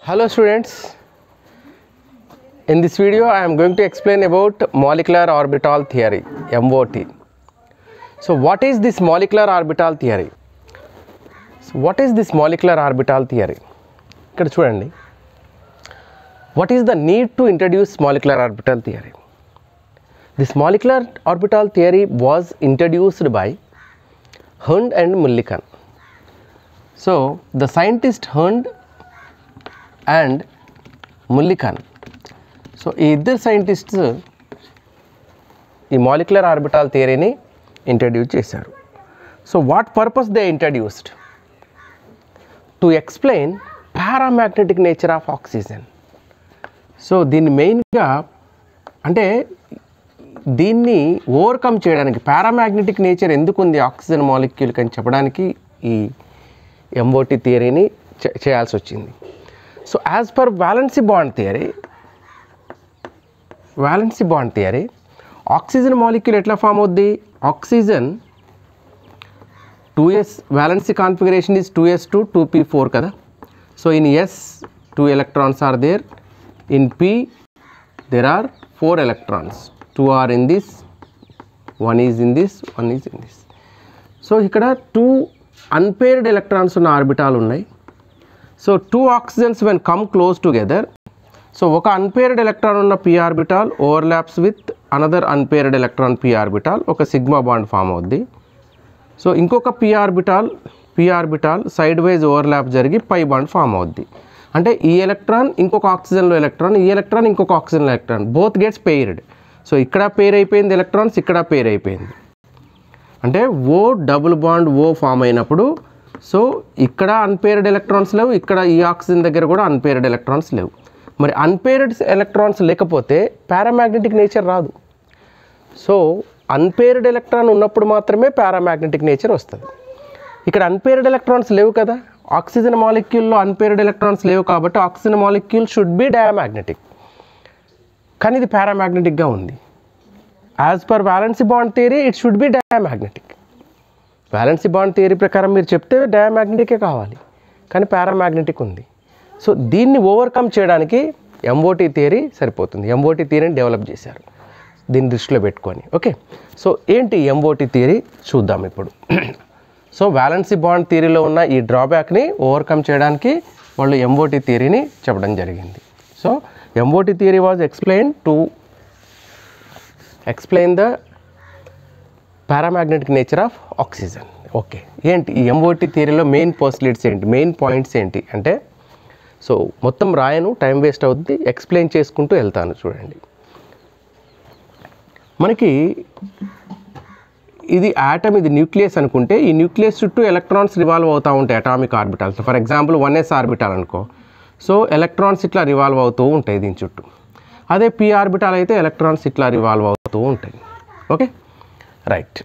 Hello students, in this video I am going to explain about molecular orbital theory, MOT. So what is this molecular orbital theory? What is this molecular orbital theory? Ikkada chudandi. What is the need to introduce molecular orbital theory? This molecular orbital theory was introduced by Hund and Mulliken. So the scientist Hund and Mulliken. So ఈ ఇద్దరు scientists ఈ molecular orbital థియరీని introduce చేశారు. So what purpose they introduced? To explain paramagnetic nature of oxygen. So దీన్ని మెయిన్గా అంటే దీన్ని overcome చేయడానికి paramagnetic nature ఎందుకు ఉంది ఆక్సిజన్ మాలిక్యూల్కి అని చెప్పడానికి ఈ ఎంఓటీ థియరీని చేయాల్సి వచ్చింది. So as per valency bond theory, oxygen molecule etla form avuddi? Oxygen 2s valency configuration is 2s2 2p4 kada. So in s 2 electrons are there, in p there are 4 electrons, 2 are in this, 1 is in this, 1 is in this. So ikkada 2 unpaired electrons unna orbital unnai. So two oxygens when come close together, so oka unpaired electron unna p orbital overlaps with another unpaired electron p orbital, oka sigma bond form avuddi. So inkoka p orbital sidewise overlap jarigi pi bond form avuddi. Ante ee electron inkoka oxygen lo electron, ee electron inkoka oxygen lo electron, both gets paired. So ikkada pair అయిపోయింది electrons, ikkada pair అయిపోయింది. అంటే O double bond O form అయినప్పుడు so ఇక్కడ unpaired electrons లేవు, ఇక్కడ ఈ oxygen దగ్గర కూడా అన్పేర్డ్ ఎలక్ట్రాన్స్ లేవు. మరి అన్పేర్డ్ ఎలక్ట్రాన్స్ లేకపోతే పారామాగ్నెటిక్ నేచర్ రాదు. సో అన్పేర్డ్ ఎలక్ట్రాన్ ఉన్నప్పుడు మాత్రమే పారామాగ్నెటిక్ నేచర్ వస్తుంది. ఇక్కడ అన్పేర్డ్ ఎలక్ట్రాన్స్ లేవు కదా, ఆక్సిజన్ మాలిక్యూల్లో అన్పేర్డ్ ఎలక్ట్రాన్స్ లేవు కాబట్టి oxygen molecule should be diamagnetic, కానీ ఇది పారామాగ్నెటిక్గా ఉంది. As per valency bond theory it should be diamagnetic. Valency bond theory ప్రకారం మీరు చెప్తే డయామాగ్నెటికే కావాలి, కానీ పారామాగ్నెటిక్ ఉంది. సో దీన్ని ఓవర్కమ్ చేయడానికి ఎంఓటీ థియరీ సరిపోతుంది. ఎంఓటీ థియరీని డెవలప్ చేశారు దీన్ని దృష్టిలో పెట్టుకొని. ఓకే, సో ఏంటి ఎంఓటీ థియరీ చూద్దాం ఇప్పుడు. సో వ్యాలెన్సీ బాండ్ థియరీలో ఉన్న ఈ డ్రాబ్యాక్ని ఓవర్కమ్ చేయడానికి వాళ్ళు ఎంఓటీ థియరీని చెప్పడం జరిగింది. So MOT theory was explain to explain the paramagnetic nature of oxygen. Okay, ఏంటి ఈ ఎంఓటీ థియరీలో మెయిన్ పోస్టులేట్స్ ఏంటి, మెయిన్ పాయింట్స్ ఏంటి అంటే, సో మొత్తం రాయను, టైం వేస్ట్ అవుతుంది, ఎక్స్ప్లెయిన్ చేసుకుంటూ వెళ్తాను. చూడండి, మనకి ఇది ఆటమ్, ఇది న్యూక్లియస్ అనుకుంటే ఈ న్యూక్లియస్ చుట్టూ ఎలక్ట్రాన్స్ రివాల్వ్ అవుతూ ఉంటాయి atomic orbitals. For example 1s orbital అనుకో, సో ఎలక్ట్రాన్స్ ఇట్లా రివాల్వ్ అవుతూ ఉంటాయి దీని చుట్టూ. అదే p ఆర్బిటాల్ అయితే ఎలక్ట్రాన్స్ ఇట్లా రివాల్వ్ అవుతూ ఉంటాయి. ఓకే రైట్,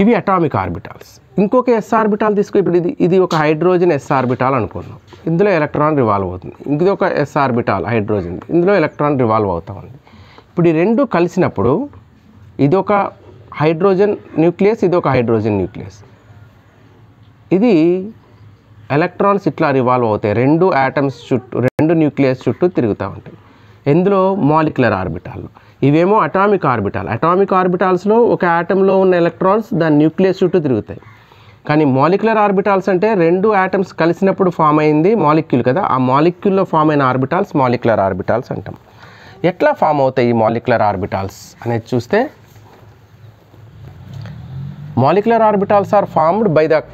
ఇవి అటామిక్ ఆర్బిటాల్స్. ఇంకొక ఎస్ ఆర్బిటాల్ తీసుకో, ఇప్పుడు ఇది ఒక హైడ్రోజన్ ఎస్ ఆర్బిటాల్ అనుకున్నాం, ఇందులో ఎలక్ట్రాన్ రివాల్వ్ అవుతుంది. ఇది ఒక ఎస్ ఆర్బిటాల్ హైడ్రోజన్, ఇందులో ఎలక్ట్రాన్ రివాల్వ్ అవుతూ ఉంది. ఇప్పుడు ఈ రెండు కలిసినప్పుడు ఇది ఒక హైడ్రోజన్ న్యూక్లియస్, ఇది ఒక హైడ్రోజన్ న్యూక్లియస్, ఇది ఎలక్ట్రాన్స్ ఇట్లా రివాల్వ్ అవుతాయి, రెండు యాటమ్స్ చుట్టూ, రెండు న్యూక్లియస్ చుట్టూ తిరుగుతూ ఉంటాయి. ఎందులో? మాలిక్యులర్ ఆర్బిటాల్లో. ఇవేమో అటామిక్ ఆర్బిటాల్. అటామిక్ ఆర్బిటాల్స్లో ఒక యాటంలో ఉన్న ఎలక్ట్రాన్స్ దాని న్యూక్లియస్ చుట్టూ తిరుగుతాయి. కానీ మాలిక్యులర్ ఆర్బిటాల్స్ అంటే రెండు యాటమ్స్ కలిసినప్పుడు ఫామ్ అయింది మాలిక్యూల్ కదా, ఆ మాలిక్యూల్లో ఫామ్ అయిన ఆర్బిటాల్స్ మాలిక్యులర్ ఆర్బిటాల్స్ అంటాం. ఎట్లా ఫామ్ అవుతాయి ఈ మాలిక్యులర్ ఆర్బిటాల్స్ అనేది చూస్తే, molecular orbitals are formed by the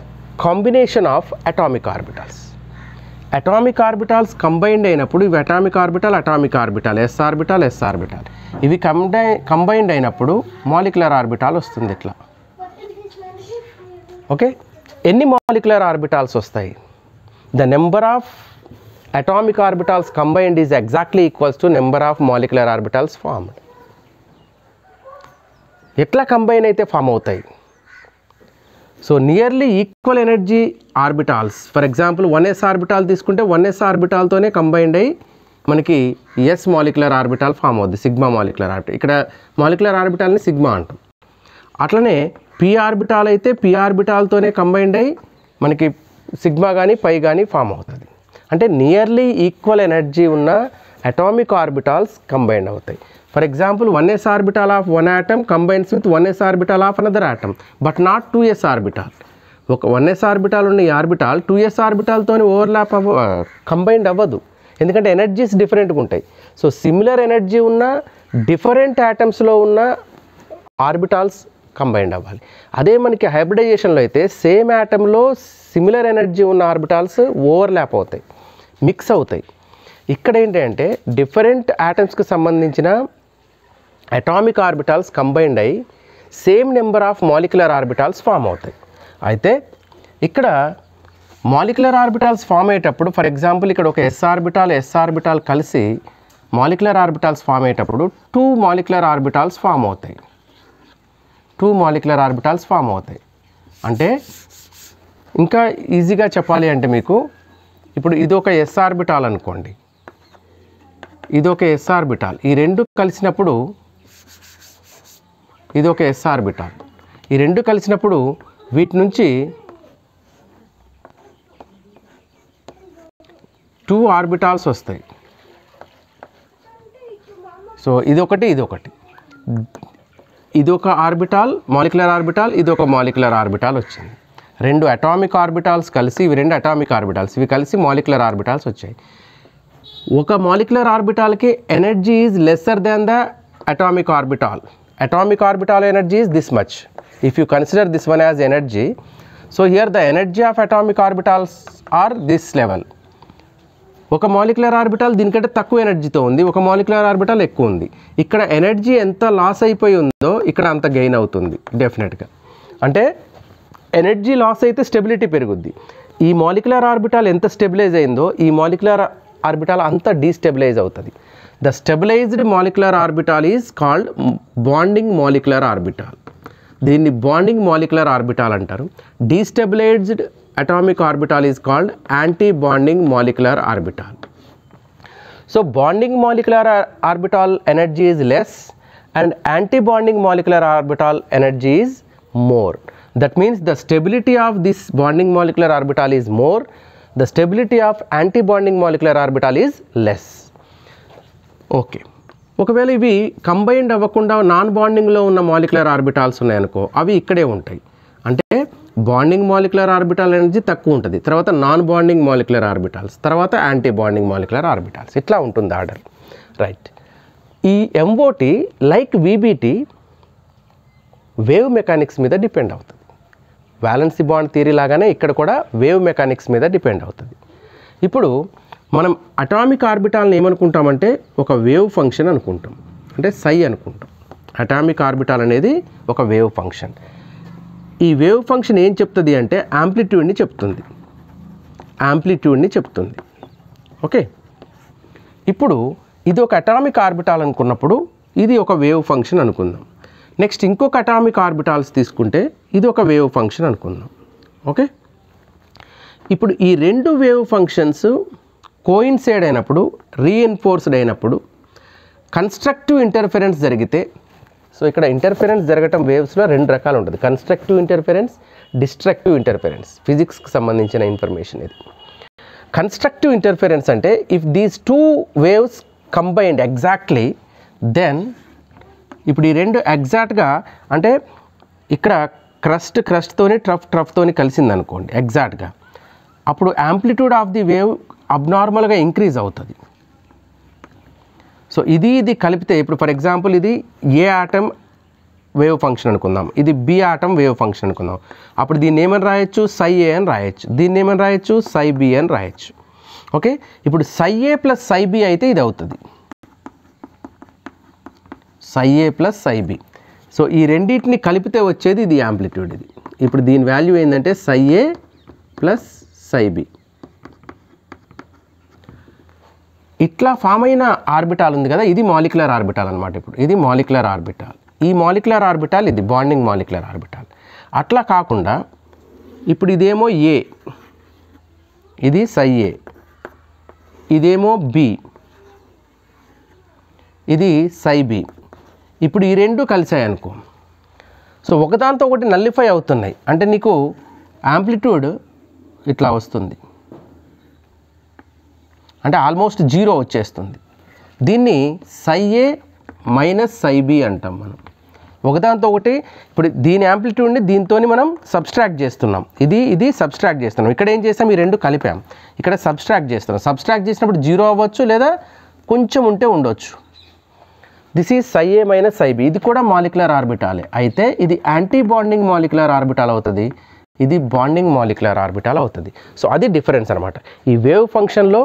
combination of atomic orbitals. Atomic orbitals combined అయినప్పుడు ఇవి atomic orbital, atomic orbital, S orbital, S orbital, ఇవి కంబైన్డ్ అయినప్పుడు మాలిక్యులర్ ఆర్బిటాల్ వస్తుంది ఇట్లా. ఓకే, ఎన్ని మాలిక్యులర్ ఆర్బిటాల్స్ వస్తాయి? The number of atomic orbitals combined is exactly equals to number of molecular orbitals formed. ఎట్లా combine అయితే ఫామ్ అవుతాయి? So nearly equal energy orbitals, for example 1s orbital తీసుకుంటే 1s ఆర్బిటాల్తోనే combined అయ్యి మనకి yes molecular orbital form అవుద్ది, sigma molecular orbital. ఇక్కడ molecular ఆర్బిటాల్ని sigma అంటాం. అట్లనే p ఆర్బిటాల్ అయితే p ఆర్బిటాల్తోనే కంబైన్డ్ అయ్యి మనకి సిగ్మా కానీ పై కానీ ఫామ్ అవుతుంది. అంటే నియర్లీ ఈక్వల్ ఎనర్జీ ఉన్న అటామిక్ ఆర్బిటాల్స్ కంబైండ్ అవుతాయి. For example 1s orbital of one atom combines with 1s orbital of another atom but not 2s orbital. ఒక 1s ఆర్బిటాల్ ఉన్న ఈ ఆర్బిటాల్ 2s ఆర్బిటాల్తో ఓవర్లాప్ కంబైండ్ అవ్వదు, ఎందుకంటే energies డిఫరెంట్గా ఉంటాయి. So similar energy ఉన్న different ఆటమ్స్లో ఉన్న ఆర్బిటాల్స్ కంబైండ్ అవ్వాలి. అదే మనకి హైబ్రిడైజేషన్లో అయితే సేమ్ ఆటంలో సిమిలర్ ఎనర్జీ ఉన్న ఆర్బిటాల్స్ ఓవర్లాప్ అవుతాయి, మిక్స్ అవుతాయి. ఇక్కడ ఏంటంటే డిఫరెంట్ ఆటమ్స్కి సంబంధించిన అటామిక్ ఆర్బిటాల్స్ కంబైండ్ అయ్యి same number of molecular orbitals form అవుతాయి. అయితే ఇక్కడ మాలిక్యులర్ ఆర్బిటాల్స్ ఫామ్ అయ్యేటప్పుడు ఫర్ ఎగ్జాంపుల్ ఇక్కడ ఒక s ఆర్బిటాల్ కలిసి మాలిక్యులర్ ఆర్బిటాల్స్ ఫామ్ అయ్యేటప్పుడు 2 మాలిక్యులర్ ఆర్బిటాల్స్ ఫామ్ అవుతాయి. 2 మాలిక్యులర్ ఆర్బిటాల్స్ ఫామ్ అవుతాయి. అంటే ఇంకా ఈజీగా చెప్పాలి అంటే మీకు ఇప్పుడు ఇది ఒక s ఆర్బిటాల్ అనుకోండి, ఇది ఒక s ఆర్బిటాల్, ఈ రెండు కలిసినప్పుడు ఇది ఒక s ఆర్బిటాల్, ఈ రెండు కలిసినప్పుడు వీటి నుంచి 2 ఆర్బిటాల్స్ వస్తాయి. సో ఇదొకటి ఇదొకటి, ఇది ఒక ఆర్బిటాల్ మాలిక్యులర్ ఆర్బిటాల్, ఇది ఒక మాలిక్యులర్ ఆర్బిటాల్ వచ్చింది. రెండు అటామిక్ ఆర్బిటాల్స్ కలిసి ఇవి రెండు అటామిక్ ఆర్బిటాల్స్, ఇవి కలిసి మాలిక్యులర్ ఆర్బిటాల్స్ వచ్చాయి. ఒక మాలిక్యులర్ ఆర్బిటాల్కి energy is lesser than the atomic orbital. Atomic orbital energy is this much. If you consider this one as energy, so here the energy of atomic orbitals are this level. ఒక molecular orbital దీనికంటే తక్కువ ఎనర్జీతో ఉంది, ఒక molecular orbital ఎక్కువ ఉంది. ఇక్కడ energy ఎంత లాస్ అయిపోయి ఉందో ఇక్కడ అంత గెయిన్ అవుతుంది డెఫినెట్గా. అంటే ఎనర్జీ లాస్ అయితే స్టెబిలిటీ పెరుగుద్ది. ఈ మాలిక్యులర్ ఆర్బిటాల్ ఎంత స్టెబిలైజ్ అయిందో ఈ మాలిక్యులర్ ఆర్బిటాల్ అంతా డీస్టెబిలైజ్ అవుతుంది. The stabilised molecular orbital is called bonding molecular orbital. దీన్ని బాండింగ్ మాలిక్యులర్ ఆర్బిటాల్ అంటారు. డీస్టెబిలైజ్డ్ atomic orbital is called anti-bonding molecular orbital. So bonding molecular orbital energy is less and anti-bonding molecular orbital energy is more. That means the stability of this bonding molecular orbital is more, the stability of anti-bonding molecular orbital is less. Okay. ఒకవేళ ఇవి combined అవ్వకుండా non బాండింగ్లో ఉన్న molecular orbitals ఉన్నాయనుకో, అవి ఇక్కడే ఉంటాయి. అంటే bonding molecular orbital energy తక్కువ ఉంటుంది, తర్వాత నాన్ బాండింగ్ మాలిక్యులర్ ఆర్బిటాల్స్, తర్వాత యాంటీ బాండింగ్ మాలిక్యులర్ ఆర్బిటాల్స్, ఇట్లా ఉంటుంది ఆర్డర్. రైట్. ఈ MOT like VBT wave mechanics మీద డిపెండ్ అవుతుంది. వ్యాలెన్సీ బాండ్ థియరీ లాగానే ఇక్కడ కూడా వేవ్ మెకానిక్స్ మీద డిపెండ్ అవుతుంది. ఇప్పుడు మనం అటామిక్ ఆర్బిటాల్ని ఏమనుకుంటామంటే ఒక వేవ్ ఫంక్షన్ అనుకుంటాం, అంటే psi అనుకుంటాం. అటామిక్ ఆర్బిటాల్ అనేది ఒక వేవ్ ఫంక్షన్. ఈ వేవ్ ఫంక్షన్ ఏం చెప్తుంది అంటే యాంప్లిట్యూడ్ని చెప్తుంది. ఓకే. ఇప్పుడు ఇది ఒక అటామిక్ ఆర్బిటాల్ అనుకున్నప్పుడు ఇది ఒక వేవ్ ఫంక్షన్ అనుకుందాం. నెక్స్ట్ ఇంకొక అటామిక్ ఆర్బిటాల్స్ తీసుకుంటే ఇది ఒక వేవ్ ఫంక్షన్ అనుకుందాం. ఓకే. ఇప్పుడు ఈ రెండు వేవ్ ఫంక్షన్స్ కోయిన్సైడ్ అయినప్పుడు, రీఎన్ఫోర్స్డ్ అయినప్పుడు, కన్స్ట్రక్టివ్ ఇంటర్ఫరెన్స్ జరిగితే, సో ఇక్కడ ఇంటర్ఫరెన్స్ జరగటం వేవ్స్లో రెండు రకాలు ఉంటుంది, కన్స్ట్రక్టివ్ ఇంటర్ఫరెన్స్, డిస్ట్రక్టివ్ ఇంటర్ఫరెన్స్. ఫిజిక్స్కి సంబంధించిన ఇన్ఫర్మేషన్ ఇది. కన్స్ట్రక్టివ్ ఇంటర్ఫరెన్స్ అంటే if these 2 waves combined exactly, then ఇప్పుడు ఈ రెండు ఎగ్జాక్ట్గా అంటే ఇక్కడ క్రస్ట్తోని ట్రఫ్తోని కలిసింది అనుకోండి ఎగ్జాక్ట్గా, అప్పుడు యాంప్లిట్యూడ్ ఆఫ్ ది వేవ్ అబ్నార్మల్గా ఇంక్రీజ్ అవుతుంది. సో ఇది కలిపితే ఇప్పుడు ఫర్ ఎగ్జాంపుల్ ఇది ఏ ఆటమ్ వేవ్ ఫంక్షన్ అనుకుందాం, ఇది బి ఆటమ్ వేవ్ ఫంక్షన్ అనుకుందాం. అప్పుడు దీన్ని ఏమని రాయొచ్చు, psi A అని రాయొచ్చు, దీన్ని ఏమని రాయొచ్చు, psi B అని రాయొచ్చు. ఓకే. ఇప్పుడు psi A plus psi B అయితే ఇది అవుతుంది, psi A plus psi B. So ఈ రెండింటిని కలిపితే వచ్చేది ఇది యాంప్లిట్యూడ్. ఇది ఇప్పుడు దీని వాల్యూ ఏంటంటే psi A plus psi B. ఇట్లా ఫామ్ అయిన ఆర్బిటాల్ ఉంది కదా, ఇది మాలిక్యులర్ ఆర్బిటాల్ అనమాట. ఇప్పుడు ఇది మాలిక్యులర్ ఆర్బిటాల్, ఈ మాలిక్యులర్ ఆర్బిటాల్ ఇది బాండింగ్ మాలిక్యులర్ ఆర్బిటాల్. అట్లా కాకుండా ఇప్పుడు ఇదేమో A, ఇది psi A, ఇదేమో B, ఇది psi B. ఇప్పుడు ఈ రెండు కలిసాయి అనుకో, సో ఒకదాంతో ఒకటి నల్లిఫై అవుతున్నాయి, అంటే నీకు యాంప్లిట్యూడ్ ఇట్లా వస్తుంది. అంటే ఆల్మోస్ట్ 0 వచ్చేస్తుంది. దీన్ని psi a minus psi b అంటాం మనం. ఒకదాంతో ఒకటి ఇప్పుడు దీని యాంప్లిట్యూడ్ని దీంతో మనం సబ్స్ట్రాక్ట్ చేస్తున్నాం. ఇది సబ్స్ట్రాక్ట్ చేస్తున్నాం. ఇక్కడ ఏం చేస్తాం, ఈ రెండు కలిపాం, ఇక్కడ సబ్స్ట్రాక్ట్ చేస్తున్నాం. సబ్స్ట్రాక్ట్ చేసినప్పుడు 0 అవ్వచ్చు లేదా కొంచెం ఉంటే ఉండొచ్చు. This is psi a minus psi b. ఇది కూడా మాలిక్యులర్ ఆర్బిటాలే, అయితే ఇది యాంటీ బాండింగ్ మాలిక్యులర్ ఆర్బిటాల్ అవుతుంది, ఇది బాండింగ్ మాలిక్యులర్ ఆర్బిటాల్ అవుతుంది. సో అది డిఫరెన్స్ అనమాట. ఈ వేవ్ ఫంక్షన్లో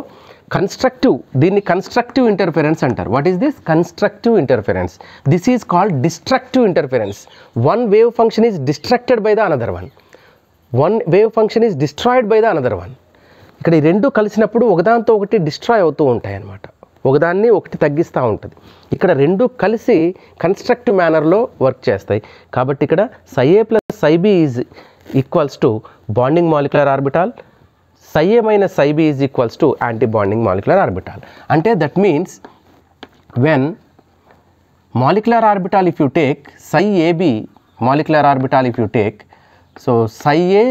కన్స్ట్రక్టివ్, దీన్ని కన్స్ట్రక్టివ్ ఇంటర్ఫరెన్స్ అంటారు. What is this? Constructive interference. This is called destructive interference. One wave function is destructed by the another one, one wave function is destroyed by the another one. ఇక్కడ ఈ రెండు కలిసినప్పుడు ఒకదాంతో ఒకటి destroy అవుతూ ఉంటాయి అన్నమాట, ఒకదాన్ని ఒకటి తగ్గిస్తూ ఉంటుంది. ఇక్కడ రెండు కలిసి కన్స్ట్రక్టివ్ మేనర్లో వర్క్ చేస్తాయి. కాబట్టి ఇక్కడ psi a plus psi b is equals to bonding molecular orbital, psi a minus psi b is equals to anti-bonding molecular orbital. Ante that means when molecular orbital, if you take psi ab molecular orbital, if you take, so psi a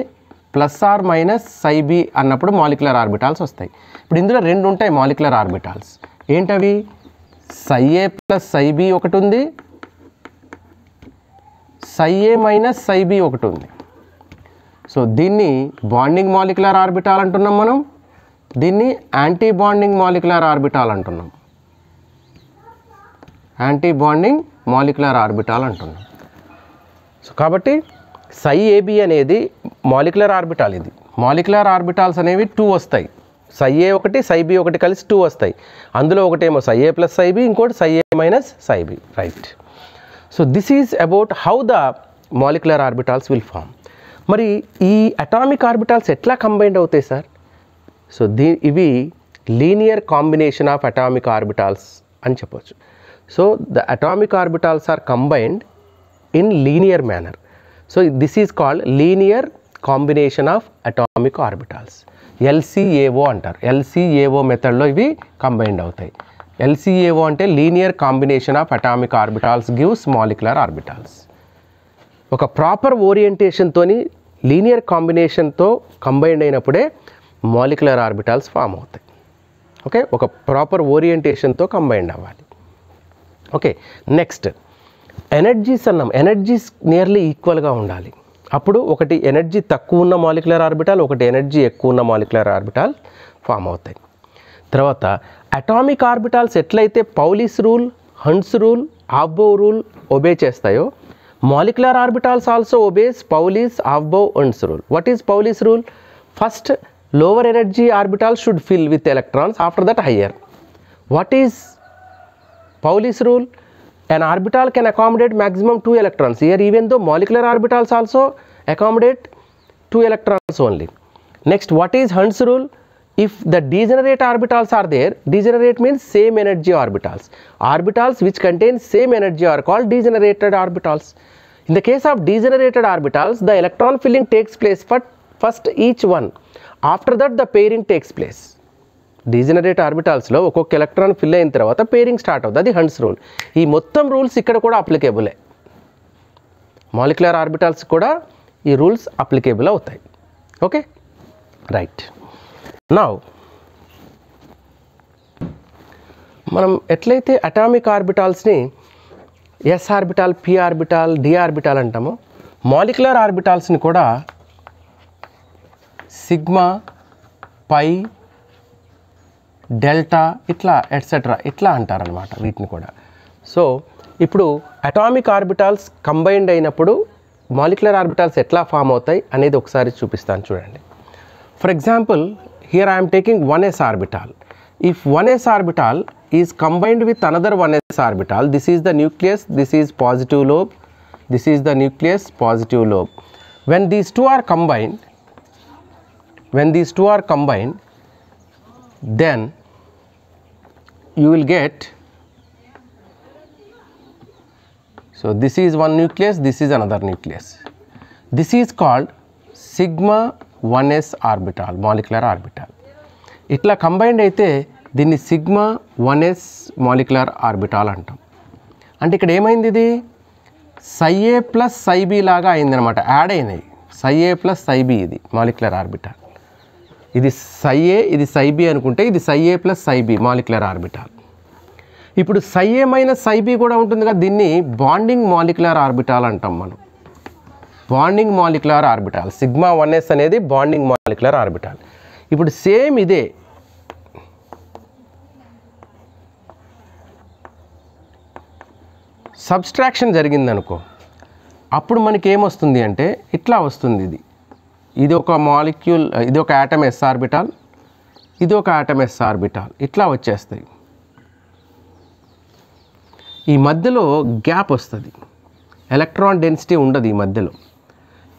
plus or minus psi b అన్నప్పుడు molecular orbitals వస్తాయి. ఇప్పుడు ఇందులో రెండు ఉంటాయి molecular orbitals. ఏంటవి? psi a plus psi b ఒకటి ఉంది, psi a minus psi b ఒకటి ఉంది. సో దీన్ని బాండింగ్ మాలిక్యులర్ ఆర్బిటాల్ అంటున్నాం మనం, దీన్ని యాంటీ బాండింగ్ మాలిక్యులర్ ఆర్బిటాల్ అంటున్నాం, యాంటీ బాండింగ్ మాలిక్యులర్ ఆర్బిటాల్ అంటున్నాం. సో కాబట్టి psi ab అనేది మాలిక్యులర్ ఆర్బిటాల్. ఇది మాలిక్యులర్ ఆర్బిటాల్స్ అనేవి 2 వస్తాయి, psi a ఒకటి psi b ఒకటి కలిసి 2 వస్తాయి. అందులో ఒకటేమో psi a plus psi b, ఇంకోటి psi a minus psi b, right. So this is about how the molecular orbitals will form. మరి ఈ అటామిక్ ఆర్బిటాల్స్ ఎట్లా కంబైండ్ అవుతాయి సార్? సో ఇవి linear combination of atomic orbitals అని చెప్పవచ్చు. So the atomic orbitals are combined in linear manner. So this is called linear combination of atomic orbitals, LCAO అంటారు. LCAO మెథడ్లో ఇవి కంబైండ్ అవుతాయి. LCAO అంటే linear combination of atomic orbitals gives molecular orbitals. ఒక proper ఓరియంటేషన్తోని linear కాంబినేషన్తో combined అయినప్పుడే molecular orbitals form అవుతాయి. Okay, ఒక ప్రాపర్ ఓరియంటేషన్తో కంబైండ్ అవ్వాలి. ఓకే, నెక్స్ట్ ఎనర్జీస్ అన్నాం. ఎనర్జీస్ నియర్లీ ఈక్వల్గా ఉండాలి. అప్పుడు ఒకటి ఎనర్జీ తక్కువ ఉన్న మాలిక్యులర్ ఆర్బిటాల్, ఒకటి ఎనర్జీ ఎక్కువ ఉన్న మాలిక్యులర్ ఆర్బిటాల్ ఫామ్ అవుతాయి. తర్వాత అటామిక్ ఆర్బిటాల్స్ ఎట్లయితే Pauli's rule, hands rule, ఆఫ్బౌ rule obey చేస్తాయో, molecular orbitals also obeys Pauli's, Aufbau, Hund's rule. What is Pauli's rule? First, lower energy orbital should fill with electrons, after that higher. What is Pauli's rule? An orbital can accommodate maximum 2 electrons. Here even though molecular orbitals also accommodate 2 electrons only. Next, what is Hund's rule? If the degenerate orbitals are there, degenerate means same energy orbitals. Orbitals which contain same energy are called degenerated orbitals. In the case of degenerated orbitals, the electron filling takes place first each one. After that the pairing takes place. Degenerate orbitals లో ఒక్కొక్క electron fill అయిన తర్వాత pairing start అవుతుంది. అది hands rule. ఈ మొత్తం rules ఇక్కడ కూడా అప్లికేబులే. మాలిక్యులర్ ఆర్బిటాల్స్ కూడా ఈ రూల్స్ అప్లికేబుల్ అవుతాయి. Okay, right. నౌ మనం ఎట్లయితే అటామిక్ ఆర్బిటాల్స్ని S orbital, P orbital, D orbital అంటామో, మాలిక్యులర్ ఆర్బిటాల్స్ని కూడా సిగ్మా, పై, డెల్టా ఇట్లా ఎట్సెట్రా ఇట్లా అంటారనమాట వీటిని కూడా. సో ఇప్పుడు అటామిక్ ఆర్బిటాల్స్ కంబైన్డ్ అయినప్పుడు మాలిక్యులర్ ఆర్బిటాల్స్ ఎట్లా ఫామ్ అవుతాయి అనేది ఒకసారి చూపిస్తాను చూడండి. For example, here I am taking 1s orbital. If 1s orbital is combined with another 1s orbital, this is the nucleus, this is positive lobe, this is the nucleus, positive lobe. When these two are combined, then you will get, so this is one nucleus, this is another nucleus. This is called sigma 1s orbital, molecular orbital. ఇట్లా combined అయితే దీన్ని sigma 1s molecular orbital అంటాం. అంటే ఇక్కడ ఏమైంది, ఇది psi a plus psi b లాగా అయిందనమాట, యాడ్ అయినాయి psi a plus psi b, ఇది మాలిక్యులర్ ఆర్బిటాల్. ఇది psi a, ఇది psi b అనుకుంటే ఇది psi a plus psi b molecular orbital. ఇప్పుడు psi a minus psi b కూడా ఉంటుంది కదా, దీన్ని బాండింగ్ మాలిక్యులర్ ఆర్బిటాల్ అంటాం మనం. Bonding molecular orbital sigma 1s అనేది బాండింగ్ మాలిక్యులర్ ఆర్బిటాల్. ఇప్పుడు సేమ్ ఇదే సబ్స్ట్రాక్షన్ జరిగిందనుకో, అప్పుడు మనకి ఏమొస్తుంది అంటే ఇట్లా వస్తుంది. ఇది ఒక మాలిక్యూల్, ఇది ఒక ఆటమ్ ఎస్ ఆర్బిటాల్, ఇది ఒక ఆటమ్ ఎస్ ఆర్బిటాల్, ఇట్లా వచ్చేస్తాయి. ఈ మధ్యలో గ్యాప్ వస్తుంది, ఎలక్ట్రాన్ డెన్సిటీ ఉండదు ఈ మధ్యలో.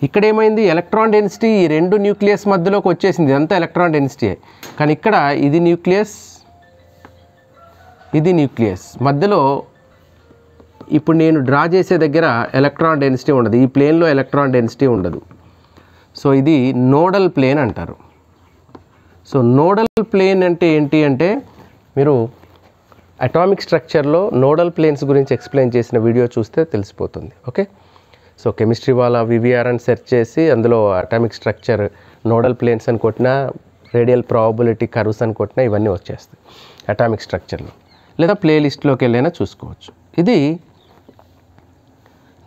ఇక్కడ ఏమైంది, ఎలక్ట్రాన్ డెన్సిటీ ఈ రెండు న్యూక్లియస్ మధ్యలోకి వచ్చేసింది, ఇదంతా ఎలక్ట్రాన్ డెన్సిటీ. కానీ ఇక్కడ ఇది న్యూక్లియస్, ఇది న్యూక్లియస్ మధ్యలో ఇప్పుడు నేను డ్రా చేసే దగ్గర ఎలక్ట్రాన్ డెన్సిటీ ఉండదు, ఈ ప్లేన్లో ఎలక్ట్రాన్ డెన్సిటీ ఉండదు. సో ఇది నోడల్ ప్లేన్ అంటారు. సో నోడల్ ప్లేన్ అంటే ఏంటి అంటే, మీరు అటామిక్ స్ట్రక్చర్లో నోడల్ ప్లేన్స్ గురించి ఎక్స్ప్లెయిన్ చేసిన వీడియో చూస్తే తెలిసిపోతుంది. ఓకే, సో కెమిస్ట్రీ వాళ్ళ వివిఆర్ అని సెర్చ్ చేసి అందులో అటామిక్ స్ట్రక్చర్ నోడల్ ప్లేన్స్ అని కొట్టినా, రేడియల్ ప్రాబబిలిటీ కర్వ్స్ అని కొట్టినా ఇవన్నీ వచ్చేస్తాయి అటామిక్ స్ట్రక్చర్లో, లేదా ప్లేలిస్ట్లోకి వెళ్ళైనా చూసుకోవచ్చు. ఇది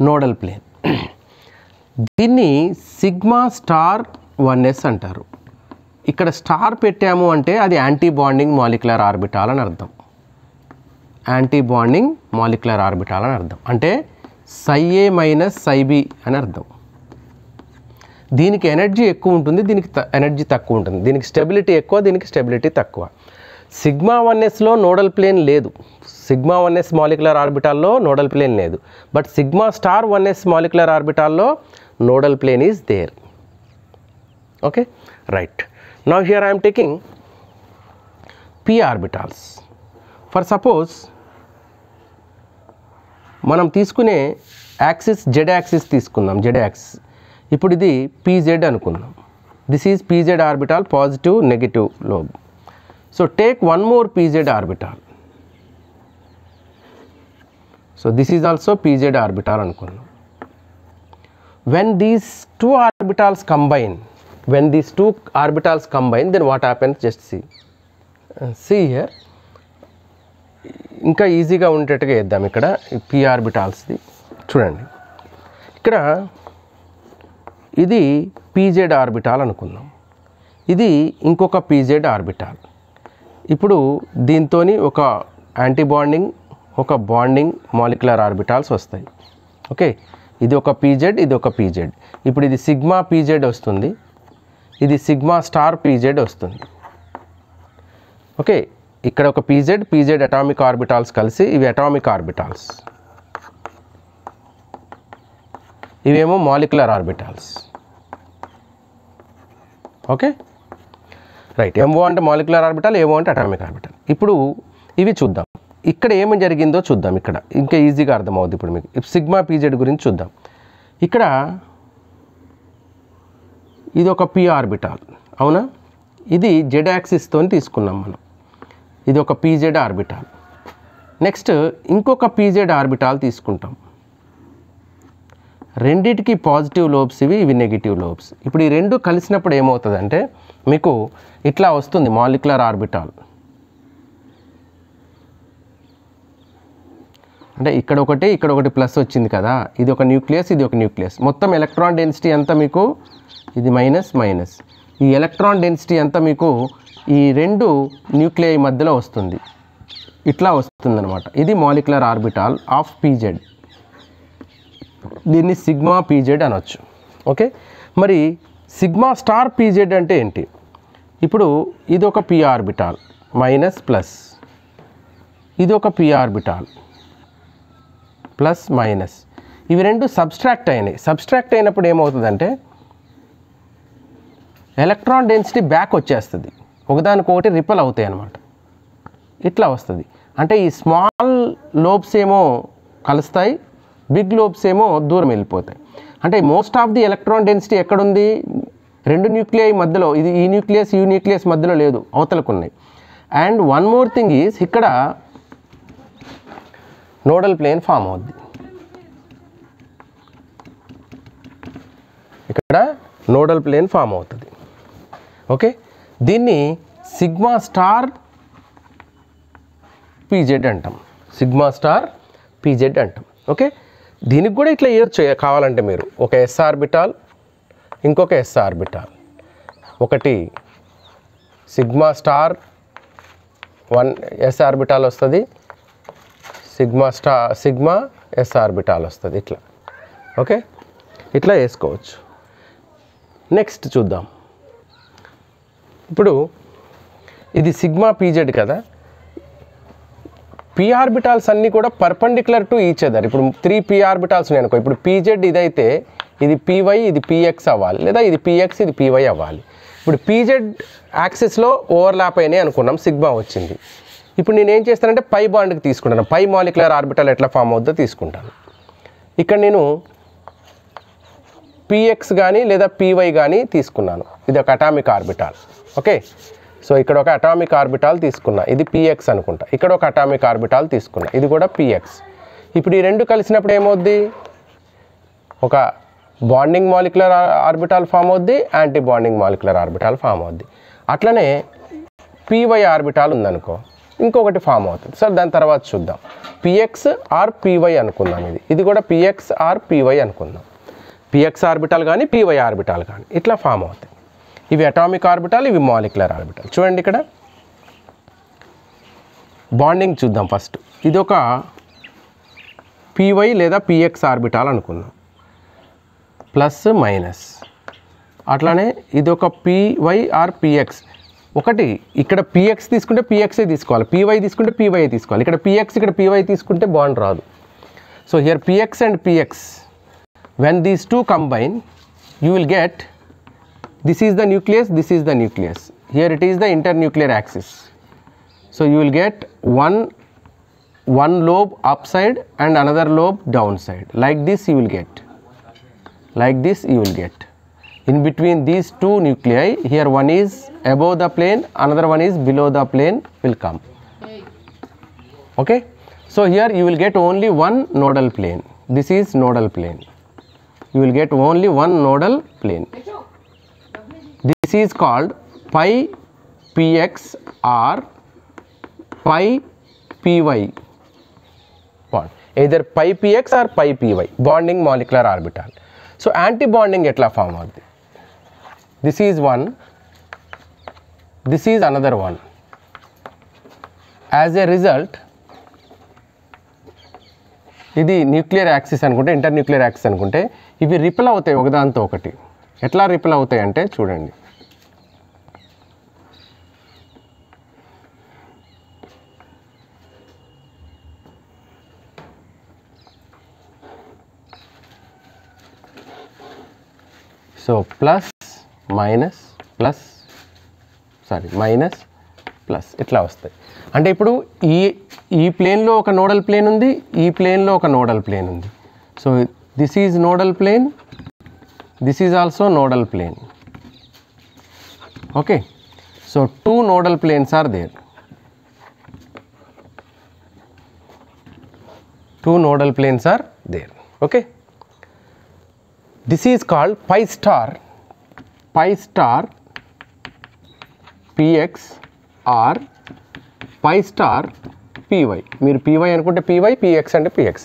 నోడల్ ప్లేన్. దీన్ని సిగ్మా స్టార్ 1s అంటారు. ఇక్కడ స్టార్ పెట్టాము అంటే అది యాంటీ బాండింగ్ మాలిక్యులర్ ఆర్బిటాల్ అని అర్థం. యాంటీ బాండింగ్ మాలిక్యులర్ ఆర్బిటాల్ అని అర్థం అంటే psi a minus psi b అని అర్థం. దీనికి ఎనర్జీ ఎక్కువ ఉంటుంది, దీనికి ఎనర్జీ తక్కువ ఉంటుంది, దీనికి స్టెబిలిటీ ఎక్కువ, దీనికి స్టెబిలిటీ తక్కువ. సిగ్మా 1sలో నోడల్ ప్లేన్ లేదు, సిగ్మా 1s మాలిక్యులర్ ఆర్బిటాల్లో నోడల్ ప్లేన్ లేదు. But sigma star 1s molecular ఆర్బిటాల్లో nodal plane is there. Okay, right. Now here I'm taking p orbitals. For suppose మనం తీసుకునే యాక్సిస్ జెడ్ యాక్సిస్ తీసుకుందాం, Z axis. ఇప్పుడు ఇది pz అనుకుందాం. This is pz orbital, positive negative lobe. So take one more pz orbital. So this is also pz orbital అనుకున్నాం. when these two orbitals combine, then what happens, just see here. ఇంకా ఈజీగా ఉండేట్టుగా వేద్దాం. ఇక్కడ p ఆర్బిటాల్స్ది చూడండి, ఇక్కడ ఇది pz orbital అనుకుందాం, ఇది ఇంకొక pz ఆర్బిటాల్. ఇప్పుడు దీంతో ఒక యాంటీ బాండింగ్, ఒక బాండింగ్ మాలిక్యులర్ ఆర్బిటాల్స్ వస్తాయి. ఓకే, ఇది ఒక pz, ఇది ఒక pz. ఇప్పుడు ఇది సిగ్మా pz వస్తుంది, ఇది సిగ్మా స్టార్ pz వస్తుంది. ఓకే, ఇక్కడ ఒక pz అటామిక్ ఆర్బిటాల్స్ కలిసి ఇవి అటామిక్ ఆర్బిటాల్స్, ఇవేమో molecular orbitals. Okay, right. MO అంటే మాలిక్యులర్ ఆర్బిటాల్, ఏమో అంటే అటామిక్ ఆర్బిటాల్. ఇప్పుడు ఇవి చూద్దాం, ఇక్కడ ఏమి జరిగిందో చూద్దాం. ఇక్కడ ఇంకా ఈజీగా అర్థమవుతుంది. ఇప్పుడు మీకు సిగ్మా pz గురించి చూద్దాం. ఇక్కడ ఇది ఒక p ఆర్బిటాల్, అవునా? ఇది జెడ్ యాక్సిస్తో తీసుకున్నాం మనం, ఇది ఒక pz ఆర్బిటాల్. నెక్స్ట్ ఇంకొక pz ఆర్బిటాల్ తీసుకుంటాం. రెండిటికి పాజిటివ్ లోబ్స్, ఇవి నెగిటివ్ లోబ్స్. ఇప్పుడు ఈ రెండు కలిసినప్పుడు ఏమవుతుందంటే మీకు ఇట్లా వస్తుంది మాలిక్యులర్ ఆర్బిటాల్. అంటే ఇక్కడ ఒకటి ప్లస్ వచ్చింది కదా, ఇది ఒక న్యూక్లియస్, ఇది ఒక న్యూక్లియస్. మొత్తం ఎలక్ట్రాన్ డెన్సిటీ అంతా మీకు ఇది మైనస్. ఈ ఎలక్ట్రాన్ డెన్సిటీ అంతా మీకు ఈ రెండు న్యూక్లియై మధ్యలో వస్తుంది, ఇట్లా వస్తుందన్నమాట. ఇది మాలిక్యులర్ ఆర్బిటాల్ ఆఫ్ pz. దీన్ని సిగ్మా pz అనొచ్చు. ఓకే, మరి సిగ్మా స్టార్ pz అంటే ఏంటి? ఇప్పుడు ఇది ఒక p ఆర్బిటాల్ మైనస్ ప్లస్, ఇది ఒక p ఆర్బిటాల్ ప్లస్ మైనస్. ఇవి రెండు సబ్స్ట్రాక్ట్ అయినాయి. సబ్స్ట్రాక్ట్ అయినప్పుడు ఏమవుతుందంటే ఎలక్ట్రాన్ డెన్సిటీ బ్యాక్ వచ్చేస్తుంది, ఒకదానికొకటి రిపెల్ అవుతాయి అన్నమాట, ఇట్లా వస్తుంది. అంటే ఈ స్మాల్ లోబ్స్ ఏమో కలుస్తాయి, బిగ్ లోబ్స్ ఏమో దూరం వెళ్ళిపోతాయి. అంటే most of the electron density ఎక్కడుంది? రెండు న్యూక్లియై మధ్యలో, ఇది ఈ న్యూక్లియస్ మధ్యలో లేదు, అవతలకు ఉన్నాయి. And one more thing is, ఇక్కడ నోడల్ ప్లేన్ ఫామ్ అవుద్ది. ఇక్కడ నోడల్ ప్లేన్ ఫామ్ అవుతుంది. ఓకే, దీన్ని సిగ్మా స్టార్ పీజెడ్ అంటాం, సిగ్మా స్టార్ పీజెడ్ అంటాం. ఓకే, దీనికి కూడా ఇట్లా ఇయర్చు కావాలంటే మీరు ఒక ఎస్ ఆర్బిటాల్, ఇంకొక ఎస్ ఆర్బిటాల్, ఒకటి సిగ్మా స్టార్ 1 ఎస్ ఆర్బిటాల్ వస్తుంది, సిగ్మా ఎస్ ఆర్బిటాల్ వస్తుంది ఇట్లా. ఓకే, ఇట్లా వేసుకోవచ్చు. నెక్స్ట్ చూద్దాం. ఇప్పుడు ఇది సిగ్మా పీజెడ్ కదా, పీ ఆర్బిటాల్స్ అన్నీ కూడా పర్పెండిక్యులర్ టు ఈచ్ అదర్. ఇప్పుడు 3 పీ ఆర్బిటాల్స్ ఉన్నాయి అనుకో, ఇప్పుడు పీజెడ్ ఇదైతే ఇది పీవై, ఇది పీఎక్స్ అవ్వాలి, లేదా ఇది పీఎక్స్, ఇది పీవై అవ్వాలి. ఇప్పుడు పీజెడ్ యాక్సిస్లో ఓవర్లాప్ అయినాయి అనుకున్నాం, సిగ్మా వచ్చింది. ఇప్పుడు నేను ఏం చేస్తానంటే పై బాండ్కి తీసుకుంటాను, పై మాలిక్యులర్ ఆర్బిటాల్ ఎట్లా ఫామ్ అవుద్దో తీసుకుంటాను. ఇక్కడ నేను పీఎక్స్ కానీ లేదా పీవై కానీ తీసుకున్నాను, ఇది ఒక అటామిక్ ఆర్బిటాల్. ఓకే, సో ఇక్కడ ఒక అటామిక్ ఆర్బిటాల్ తీసుకున్నా, ఇది పీఎక్స్ అనుకుంటా. ఇక్కడ ఒక అటామిక్ ఆర్బిటాల్ తీసుకున్నా, ఇది కూడా పీఎక్స్. ఇప్పుడు ఈ రెండు కలిసినప్పుడు ఏమవుద్ది, ఒక బాండింగ్ మాలిక్యులర్ ఆర్బిటాల్ ఫామ్ అవుద్ది, anti bonding molecular orbital form అవుద్ది. అట్లనే పీవై ఆర్బిటాల్ ఉందనుకో, ఇంకొకటి ఫామ్ అవుతుంది. సో దాని తర్వాత చూద్దాం. పిఎక్స్ ఆర్ పీవై అనుకుందాం, ఇది కూడా పిఎక్స్ ఆర్ పీవై అనుకుందాం. పిఎక్స్ ఆర్బిటాల్ కానీ పీవై ఆర్బిటాల్ కానీ ఇట్లా ఫామ్ అవుతాయి. ఇవి అటామిక్ ఆర్బిటాల్, ఇవి మాలిక్యులర్ ఆర్బిటాల్. చూడండి ఇక్కడ బాండింగ్ చూద్దాం ఫస్ట్. ఇది ఒక పీవై లేదా పిఎక్స్ ఆర్బిటాల్ అనుకుందాం, ప్లస్ మైనస్. అట్లానే ఇది ఒక పీవై ఆర్ పిఎక్స్. ఒకటి ఇక్కడ పిఎక్స్ తీసుకుంటే పిఎక్సే తీసుకోవాలి, పీవై తీసుకుంటే పీవై తీసుకోవాలి. ఇక్కడ పిఎక్స్ ఇక్కడ పీవై తీసుకుంటే బాండ్ రాదు. So here P X and P X, when these two combine, you will get, this is the nucleus, this is the nucleus, here it is the internuclear axis. So you will get one lobe upside and another lobe downside, like this you will get, like this you will get. In between these two nuclei, here one is above the plane, another one is below the plane will come. Okay, so here you will get only one nodal plane, this is nodal plane. You will get only one nodal plane. This is called pi px or pi py bond, either pi px or pi py, bonding molecular orbital. So anti bonding etla form avuddi, this is one, this is another one. As a result, ఇది nuclear axis అనుకుంటే, inter nuclear axis అనుకుంటే, ఇవి repel అవుతాయి ఒకదాంతో ఒకటి. ఎట్లా repel అవుతాయి అంటే చూడండి, so plus minus plus, sorry minus plus ఇట్లా వస్తాయి. అంటే ఇప్పుడు ఈ ప్లేన్లో ఒక నోడల్ ప్లేన్ ఉంది, ఈ ప్లేన్లో ఒక నోడల్ ప్లేన్ ఉంది. So this is nodal plane, this is also nodal plane. Okay, so 2 nodal planes are there, 2 nodal planes are there. Okay, this is called pi star px or pi star py. మీరు py అనుకుంటే py, px అంటే px,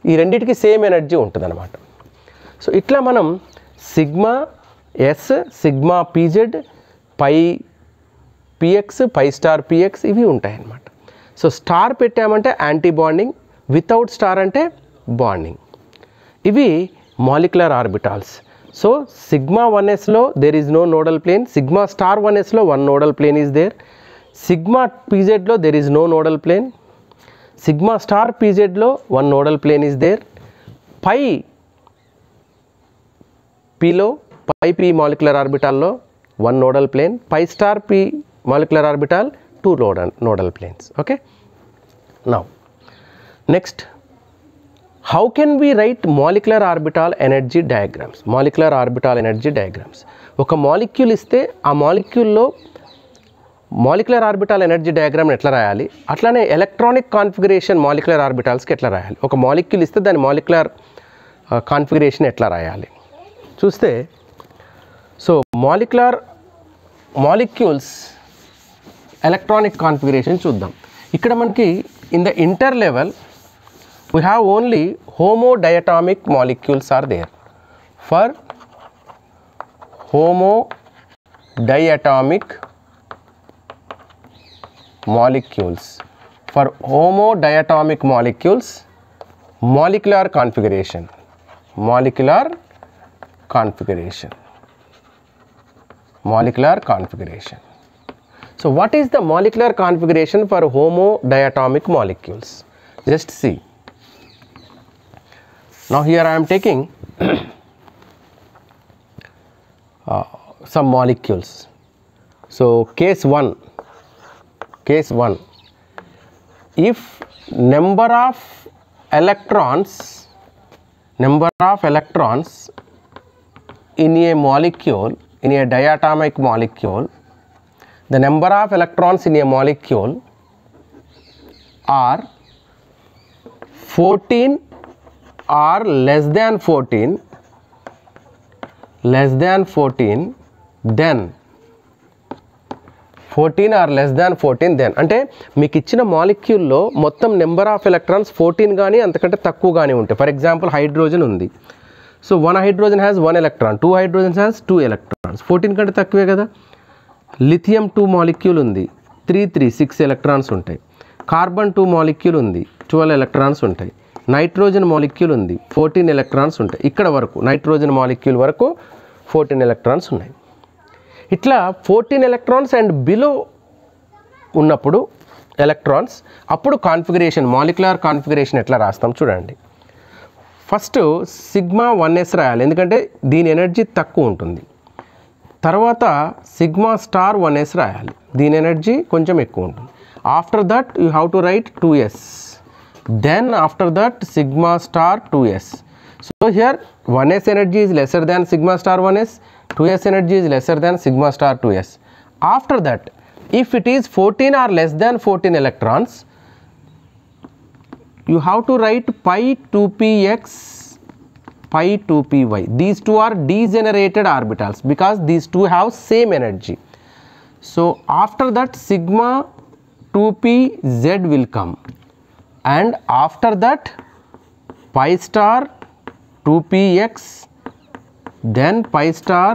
ఈ రెండింటికి same energy ఉంటుంది అనమాట. So ఇట్లా మనం sigma S, sigma PZ, pi PX, pi star PX ఇవి ఉంటాయి అన్నమాట. సో స్టార్ పెట్టామంటే యాంటీ బాండింగ్, వితౌట్ స్టార్ అంటే బాండింగ్. ఇవి మాలిక్యులర్ ఆర్బిటాల్స్. సో సిగ్మా 1sలో there is no nodal plane, sigma star 1sలో 1 nodal plane is there, sigma పీజెడ్లో there is no nodal plane, sigma star పీజెడ్లో 1 nodal plane is there, pi పీలో, pi P molecular ఆర్బిటాల్లో 1 nodal plane, pi star P molecular orbital 2 nodal planes. Okay, now next, how can we write molecular orbital energy diagrams? Molecular orbital energy diagrams, ఒక molecule ఇస్తే ఆ మాలిక్యూల్లో molecular orbital energy diagram ఎట్లా రాయాలి, అట్లానే electronic configuration molecular ఆర్బిటాల్స్కి ఎట్లా రాయాలి, ఒక molecule ఇస్తే దాని మాలిక్యులర్ కాన్ఫిగరేషన్ ఎట్లా రాయాలి చూస్తే, so molecular molecules electronic configuration చూద్దాం. ఇక్కడ మనకి in the inter level we have only homodiatomic molecules are there. For homodiatomic molecules, molecular configuration. So what is the molecular configuration for homodiatomic molecules? Just see. Now here I am taking some molecules. So case 1, if number of electrons in a molecule, in a diatomic molecule, the number of electrons in a molecule are 14 or less than 14, then 14 or less than 14 then అంటే మీకు ఇచ్చిన మాలిక్యూల్లో మొత్తం number of electrons 14 కానీ అంతకంటే తక్కువ కానీ ఉంటాయి. For example hydrogen ఉంది. So 1 hydrogen has 1 electron, 2 hydrogens has 2 electrons, 14 కంటే తక్కువే కదా. లిథియం 2 మాలిక్యూల్ ఉంది, 6 ఎలక్ట్రాన్స్ ఉంటాయి. కార్బన్ 2 మాలిక్యూల్ ఉంది, 12 ఎలక్ట్రాన్స్ ఉంటాయి. నైట్రోజన్ మాలిక్యూల్ ఉంది, 14 ఎలక్ట్రాన్స్ ఉంటాయి. ఇక్కడ వరకు నైట్రోజన్ మాలిక్యూల్ వరకు 14 ఎలక్ట్రాన్స్ ఉన్నాయి. ఇట్లా 14 ఎలక్ట్రాన్స్ అండ్ బిలో ఉన్నప్పుడు ఎలక్ట్రాన్స్, అప్పుడు కాన్ఫిగరేషన్, మాలిక్యులర్ కాన్ఫిగరేషన్ ఎట్లా రాస్తాం చూడండి. ఫస్ట్ సిగ్మా 1s రాయాలి, ఎందుకంటే దీని ఎనర్జీ తక్కువ ఉంటుంది. తర్వాత సిగ్మా స్టార్ 1s రాయాలి, దీని ఎనర్జీ కొంచెం ఎక్కువ ఉంటుంది. After that you have to right 2s. Then after that sigma star 2s. So here 1s energy is lesser than sigma star 1s, 2s energy is lesser than sigma star 2s. After that, if it is 14 or less than 14 electrons, you have to write pi 2px, pi 2py. These two are degenerated orbitals because these two have same energy. So after that sigma 2pz will come. And after that pi star 2px, then pi star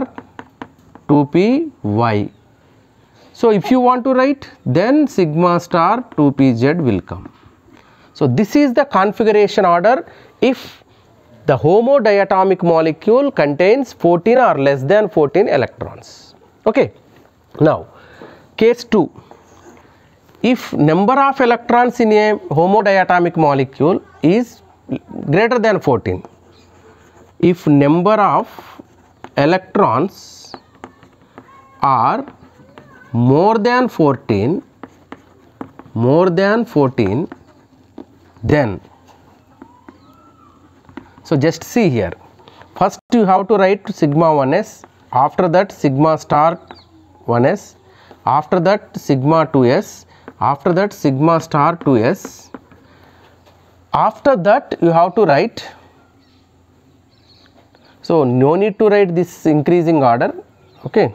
2py. So if you want to write, then sigma star 2pz will come. So this is the configuration order if the homodiatomic molecule contains 14 or less than 14 electrons. Okay. Now case 2. If number of electrons in a homodiatomic molecule is greater than 14, if number of electrons are more than 14, then, so just see here, first you have to write sigma 1s, after that sigma star 1s, after that sigma 2s, after that sigma star 2s, after that you have to write, so no need to write this increasing order, okay.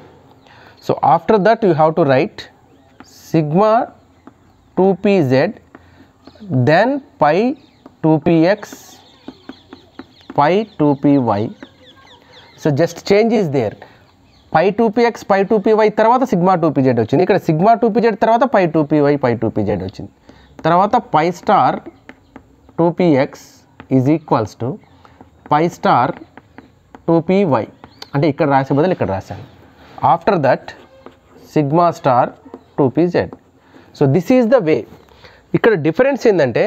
So after that you have to write sigma 2pz, then pi 2px, pi 2py. So just change is there. pi 2px, pi 2py తర్వాత sigma 2pz వచ్చింది. ఇక్కడ sigma 2pz తర్వాత pi 2py, pi 2pz వచ్చింది. తర్వాత pi star 2px is equals to pi star 2py, అంటే ఇక్కడ రాసే బదులు ఇక్కడ రాశాను. After that sigma star 2pz. So this is the way. ఇక్కడ డిఫరెన్స్ ఏంటంటే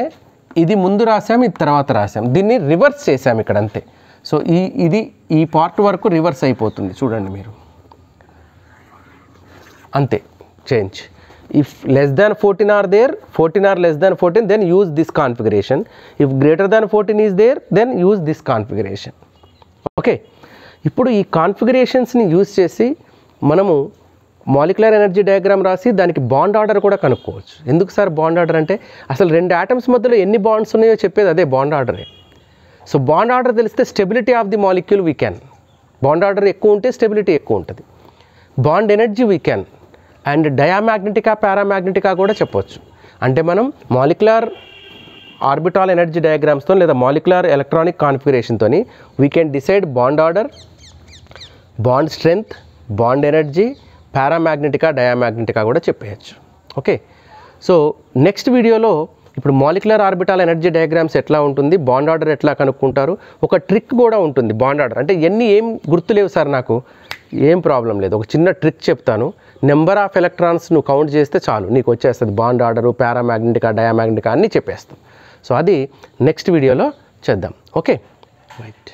ఇది ముందు రాసాం, ఇది తర్వాత రాసాం, దీన్ని రివర్స్ చేసాం ఇక్కడ అంతే. సో ఈ పార్ట్ వరకు రివర్స్ అయిపోతుంది చూడండి మీరు, అంతే change. If less than 14 are there, 14 are less than 14, then use this configuration. If greater than 14 is there, then use this configuration. Okay. ఇప్పుడు ఈ కాన్ఫిగరేషన్స్ని యూజ్ చేసి మనము మాలిక్యులర్ ఎనర్జీ డయాగ్రామ్ రాసి దానికి బాండ్ ఆర్డర్ కూడా కనుక్కోవచ్చు. ఎందుకు సార్ బాండ్ ఆర్డర్ అంటే, అసలు రెండు ఆటమ్స్ మధ్యలో ఎన్ని బాండ్స్ ఉన్నాయో చెప్పేది అదే బాండ్ ఆర్డరే. సో బాండ్ ఆర్డర్ తెలిస్తే stability of the molecule we can, bond order ఎక్కువ ఉంటే స్టెబిలిటీ ఎక్కువ ఉంటుంది. Bond energy we can, and డయామాగ్నెటికా పారామాగ్నెటికా కూడా చెప్పవచ్చు. అంటే మనం మాలిక్యులర్ ఆర్బిటాల్ ఎనర్జీ డయాగ్రామ్స్తో లేదా మాలిక్యులర్ ఎలక్ట్రానిక్ కాన్ఫిగరేషన్తో we can decide bond order, bond strength, bond energy, పారామాగ్నెటికా డయామాగ్నెటికా కూడా చెప్పేయచ్చు. ఓకే, సో నెక్స్ట్ వీడియోలో ఇప్పుడు మాలిక్యులర్ ఆర్బిటాల్ ఎనర్జీ డయాగ్రామ్స్ ఎట్లా ఉంటుంది, బాండ్ ఆర్డర్ ఎట్లా కనుక్కుంటారు, ఒక ట్రిక్ కూడా ఉంటుంది. బాండ్ ఆర్డర్ అంటే ఏం గుర్తులేవు సార్ నాకు, ఏం ప్రాబ్లం లేదు, ఒక చిన్న ట్రిక్ చెప్తాను. నెంబర్ ఆఫ్ ఎలక్ట్రాన్స్ నువ్వు కౌంట్ చేస్తే చాలు నీకు వచ్చేస్తుంది బాండ్ ఆర్డరు, పారామాగ్నెటికా, డయామాగ్నెటికా అన్నీ చెప్పేస్తాం. సో అది నెక్స్ట్ వీడియోలో చేద్దాం. Okay, right.